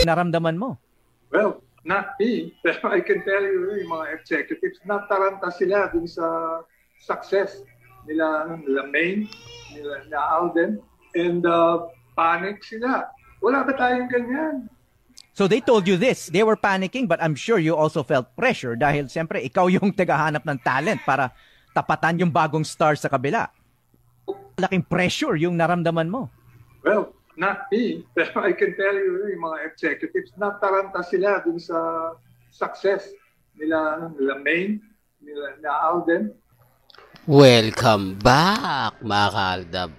naramdaman mo? Well, not me. Pero I can tell you, yung mga executives, nataranta sila dun sa success nila Maine, nila Alden, and panic sila. Wala ba tayong ganyan? So they told you this. They were panicking, but I'm sure you also felt pressure dahil siyempre ikaw yung tagahanap ng talent para tapatan yung bagong star sa kabila. Malaking pressure yung naramdaman mo. Well, not me. Pero I can tell you, yung mga executives, nataranta sila dun sa success nila Maine, nila Alden. Welcome back, mga kaaldab.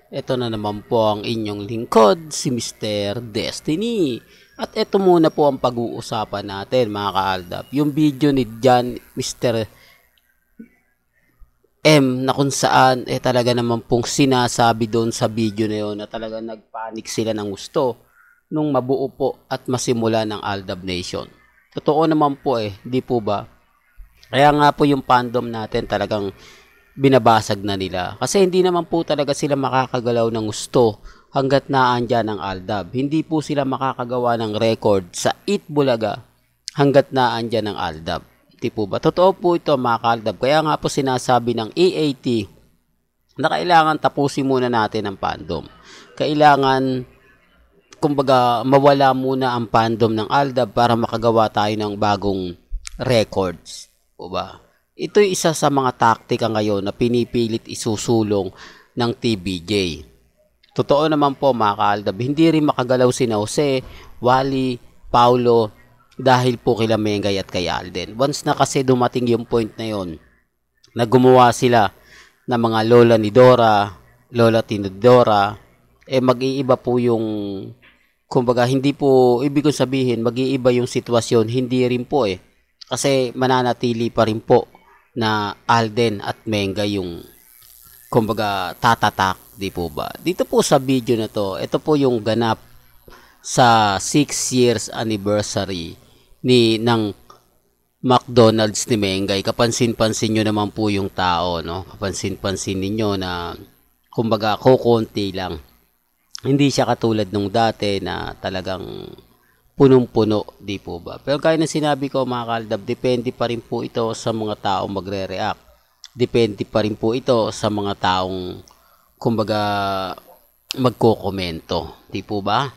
Ito na naman po ang inyong lingkod, si Mr. Destiny. At ito muna po ang pag-uusapan natin, mga kaaldab. Yung video ni John, Mr. M, na kung saan talaga naman pong sinasabi doon sa video na yun na talaga nagpanik sila ng gusto nung mabuo po at masimula ng Aldab Nation. Totoo naman po di po ba? Kaya nga po yung fandom natin talagang binabasag na nila. Kasi hindi naman po talaga sila makakagalaw ng gusto hanggat naandyan ang Aldab. Hindi po sila makakagawa ng record sa Itbulaga hanggat naandyan ang Aldab. Di po ba? Totoo po ito, mga kaaldab. Kaya nga po sinasabi ng EAT na kailangan tapusin muna natin ang fandom. Kailangan, kumbaga, mawala muna ang fandom ng Aldab para makagawa tayo ng bagong records. Po ba? Ito isa sa mga taktika ngayon na pinipilit isusulong ng TBJ. Totoo naman po, mga kaaldab, hindi rin makagalaw si Jose, Wally, Paulo, dahil po kila Mengay at kay Alden. Once na kasi dumating yung point na yon, na gumawa sila ng mga lola ni Dora, lola Tinodora, mag-iiba po yung, kumbaga, hindi po, ibig ko sabihin, mag-iiba yung sitwasyon, hindi rin po kasi mananatili pa rin po na Alden at Mengay yung, kumbaga, tatatak, di po ba? Dito po sa video na to, ito po yung ganap sa 6 years anniversary ng McDonald's ni Mengay. Kapansin-pansin nyo naman po yung tao, no? Kapansin-pansin ninyo na kumbaga kukunti lang. Hindi siya katulad nung dati na talagang punong-puno, di po ba? Pero kaya na sinabi ko, mga kaaldab, depende pa rin po ito sa mga taong magre-react. Depende pa rin po ito sa mga taong kumbaga magkokomento, di po ba?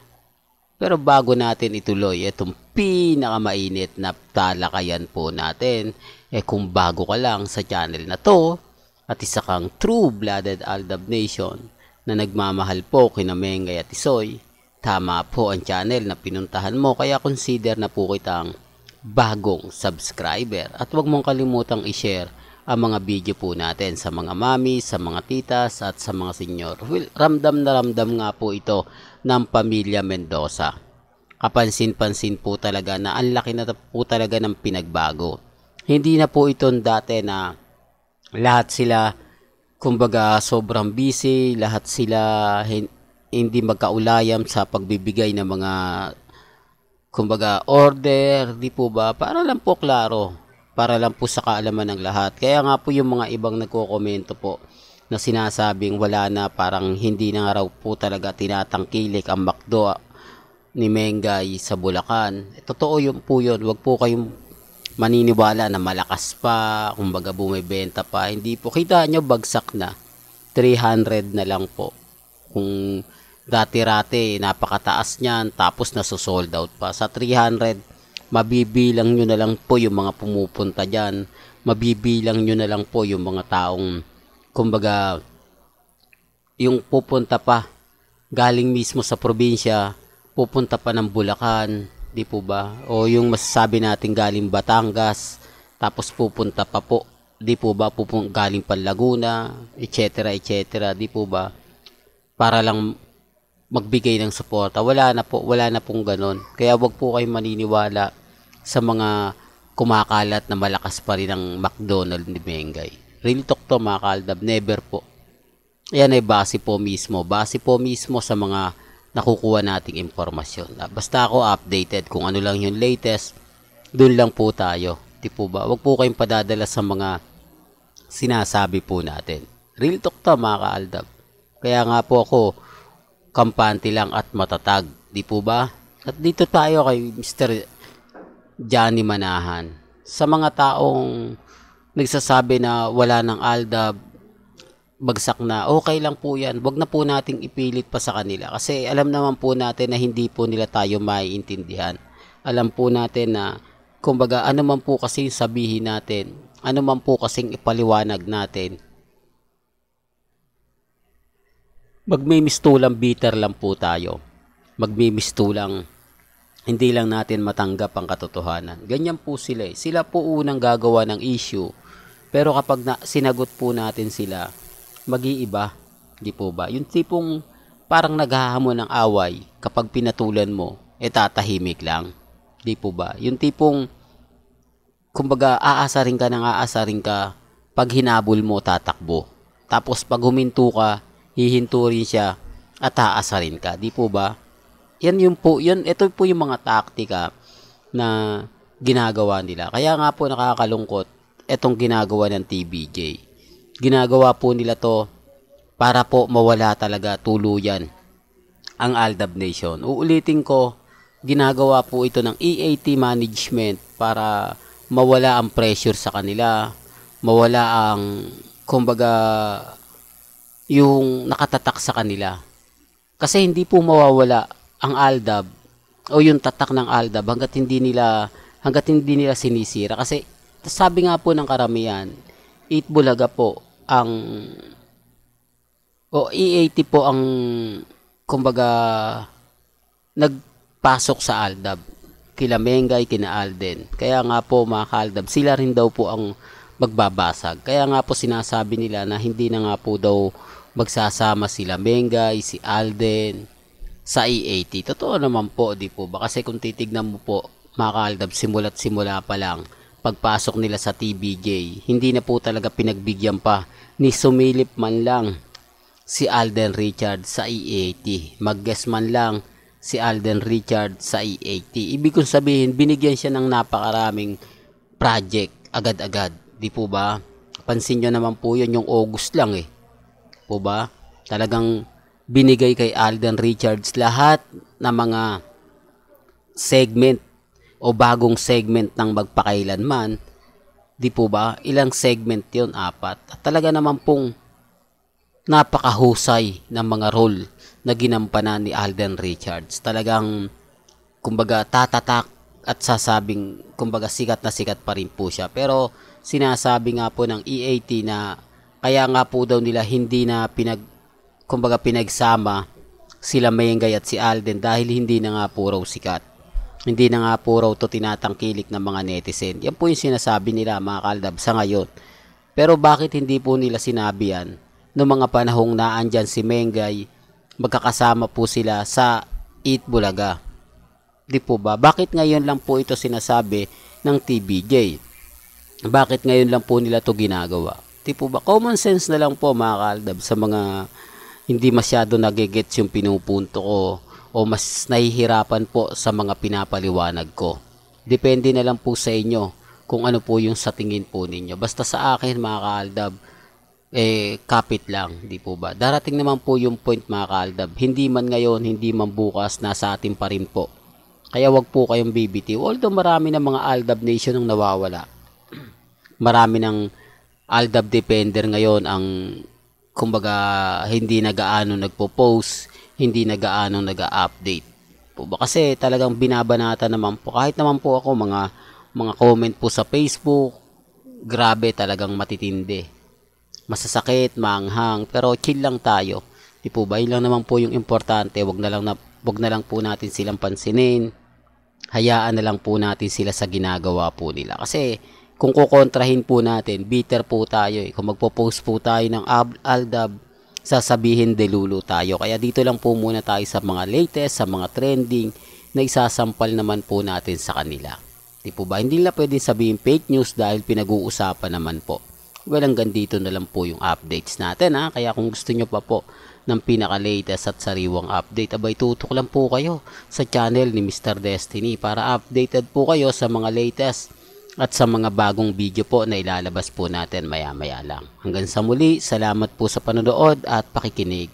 Pero bago natin ituloy itong pinakamainit na talakayan po natin, kung bago ka lang sa channel na to at isa kang true-blooded Aldab Nation na nagmamahal po kina Mengay at Isoy, tama po ang channel na pinuntahan mo, kaya consider na po kitang bagong subscriber at huwag mong kalimutang i-share ang mga video po natin sa mga mami, sa mga titas at sa mga senyor. Well, ramdam na ramdam nga po ito ng pamilya Mendoza. Kapansin-pansin po talaga na ang laki na po talaga ng pinagbago. Hindi na po ito dati na lahat sila kumbaga sobrang busy, lahat sila hindi magkaulayam sa pagbibigay ng mga kumbaga order, di po ba? Para lang po klaro, para lang po sa kaalaman ng lahat. Kaya nga po yung mga ibang nagko-komento po na sinasabing wala na, parang hindi na raw po talaga tinatangkilik ang McDo ni Mengay sa Bulacan. Totoo yun po yun. Huwag po kayong maniniwala na malakas pa, kumbaga bumibenta pa. Hindi po. Kita nyo, bagsak na. 300 na lang po. Kung dati-rate, napakataas niyan, tapos nasusold out pa. Sa 300, mabibilang nyo na lang po yung mga pumupunta dyan. Mabibilang nyo na lang po yung mga taong kumbaga yung pupunta pa galing mismo sa probinsya, pupunta pa ng Bulacan, di po ba? O yung masasabi natin galing Batangas, tapos pupunta pa po, di po ba? Galing pa Laguna, etc. etc. Di po ba? Para lang magbigay ng suporta. Wala na pong ganon. Kaya wag po kayong maniniwala sa mga kumakalat na malakas pa rin ang McDonald's ni Mengay. Real talk to, mga kaaldab, never po. Yan ay base po mismo sa mga nakukuha nating impormasyon. Basta ako updated kung ano lang yung latest, dun lang po tayo. Di po ba? Wag po kayong padadala sa mga sinasabi po natin. Real talk to, mga kaaldab. Kaya nga po ako, kampante lang at matatag. Di po ba? At dito tayo kay Mr. Johnny Manahan. Sa mga taong nagsasabi na wala ng Aldab, bagsak na, okay lang po yan. Wag na po nating ipilit pa sa kanila. Kasi alam naman po natin na hindi po nila tayo maiintindihan. Alam po natin na, kumbaga, ano man po kasi sabihin natin, ano man po kasing ipaliwanag natin, magmimistulang bitter lang po tayo. Magmimistulang hindi lang natin matanggap ang katotohanan. Ganyan po sila eh. Sila po unang gagawa ng issue. Pero kapag sinagot po natin sila, mag-iiba. Di po ba? Yung tipong parang naghahamon ng away kapag pinatulan mo, tatahimik lang. Di po ba? Yung tipong kumbaga aasarin ka, pag hinabol mo, tatakbo. Tapos pag huminto ka, hihinto rin siya at aasarin ka. Di po ba? Ito po yung mga taktika na ginagawa nila. Kaya nga po nakakalungkot itong ginagawa ng TVJ. Ginagawa po nila to para po mawala talaga tuluyan ang Aldab Nation. Uulitin ko, ginagawa po ito ng EAT management para mawala ang pressure sa kanila, mawala ang kumbaga yung nakatatak sa kanila. Kasi hindi po mawawala ang Aldab o yung tatak ng Aldab hanggat hindi nila sinisira. Kasi sabi nga po ng karamihan, Itbulaga po ang EAT po ang kumbaga nagpasok sa Aldab. Kila Mengay, kina Alden. Kaya nga po mga ka-Aldab, sila rin daw po ang magbabasag. Kaya nga po sinasabi nila na hindi na nga po daw magsasama sila Mengay, si Alden sa EAT. Totoo naman po, di po ba? Kasi kung titignan mo po, mga ka-Aldab, simula't simula pa lang, pagpasok nila sa TVJ, hindi na po talaga pinagbigyan pa ni sumilip man lang si Alden Richard sa EAT. Mag-guess man lang si Alden Richard sa EAT. Ibig kong sabihin, binigyan siya ng napakaraming project agad-agad. Di po ba? Pansin nyo naman po yun, yung August lang eh. Po ba? Talagang binigay kay Alden Richards lahat ng mga segment o bagong segment ng magpakailanman. Di po ba? Ilang segment yun? 4. At talaga naman pong napakahusay ng mga role na ginampanan ni Alden Richards. Talagang kumbaga tatatak at sasabing kumbaga sikat na sikat pa rin po siya. Pero sinasabi nga po ng EAT na kaya nga po daw nila hindi na pinagsama sila Mengay at si Alden dahil hindi na nga po raw sikat. Hindi na nga po raw to tinatangkilik ng mga netizen. Yan po yung sinasabi nila mga ka-Aldab sa ngayon. Pero bakit hindi po nila sinabi yan noong mga panahong naandyan si Mengay, magkakasama po sila sa Itbulaga? Di po ba? Bakit ngayon lang po ito sinasabi ng TVJ? Bakit ngayon lang po nila to ginagawa? Di po ba? Common sense na lang po mga ka-Aldab sa mga hindi masyado nagigets yung pinupunto ko o mas nahihirapan po sa mga pinapaliwanag ko. Depende na lang po sa inyo kung ano po yung sa tingin po ninyo. Basta sa akin mga ka-Aldab, kapit lang, di po ba? Darating naman po yung point mga ka-Aldab. Hindi man ngayon, hindi man bukas, nasa atin pa rin po. Kaya wag po kayong bibitiw. Although marami ng mga Aldab Nation ang nawawala. Marami ng Aldab Defender ngayon ang kumbaga hindi nagaano nagpo-post, hindi nagaano nag-update po ba? Kasi talagang binabanata naman po. Kahit naman po ako mga comment po sa Facebook, grabe talagang matitindi. Masasakit, maanghang, pero chill lang tayo. Di po ba? Yun lang naman po yung importante. Wag na lang po natin silang pansinin. Hayaan na lang po natin sila sa ginagawa po nila. Kasi kung kukontrahin po natin, bitter po tayo. Kung magpo-post po tayo ng Aldab, sasabihin delulu tayo. Kaya dito lang po muna tayo sa mga latest, sa mga trending na isasampal naman po natin sa kanila. Di po ba? Hindi na pwedeng sabihin fake news dahil pinag-uusapan naman po. Well, hanggang dito na lang po yung updates natin ha. Kaya kung gusto nyo pa po ng pinaka-latest at sariwang update, abay tutok lang po kayo sa channel ni Mr. Destiny para updated po kayo sa mga latest at sa mga bagong video po na ilalabas po natin maya-maya lang. Hanggang sa muli, salamat po sa panonood at pakikinig.